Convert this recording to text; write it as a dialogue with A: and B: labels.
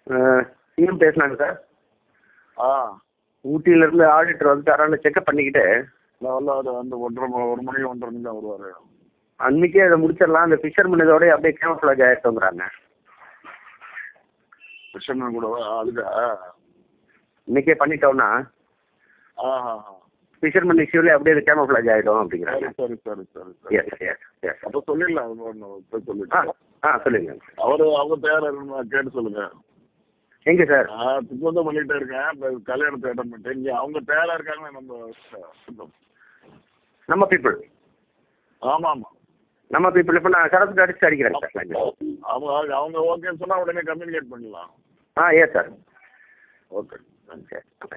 A: CM பேசினாங்க sir.
B: ஆ
A: ஊட்டியிலேருந்து auditor வந்துட்டாரான்னு checkup பண்ணிக்கிட்டு
B: அது அந்த 1 மணி தான் வருவார்.
A: அன்றைக்கே அதை முடிச்சிடலாம், அந்த ஃபிஷர்மேன் இதோடய அப்படியே கேமஃப்ளாஜ் ஆகிட்டோங்கிறாங்க.
B: ஃபிஷர்மேன் கூட அதுக்கு
A: இன்னைக்கே பண்ணிட்டோம்னா ஃபிஷர்மேன் இஷ்யூலே அப்படியே அது கேமஃப்ளாஜ் ஆகிடும் அப்படிங்கிறாங்க.
B: சரி சரி சரி
A: எஸ் எஸ் எஸ்.
B: அப்போ சொல்லிடலாம், சொல்லிட்டு
A: சொல்லுங்க.
B: அவங்க தயாராக இருக்கணும் கேட்டு சொல்லுங்க.
A: எங்கே சார்?
B: திட்டம் பண்ணிட்டே இருக்கேன், இப்போ கல்யாணத்தை அட்டன் பண்ணிட்டேன். இங்கே அவங்க தயாராக இருக்காங்க.
A: நம்ம பீப்புள்.
B: ஆமாம் ஆமாம்,
A: நம்ம பீப்புள். இப்போ நான் சரத்துக்கு அடிச்சு அடிக்கிறேன் சார்.
B: அவங்க ஓகேன்னு சொன்னால் உடனே கம்யூனிகேட் பண்ணலாம்.
A: Yes sir.
B: ஓகே.
A: சரி.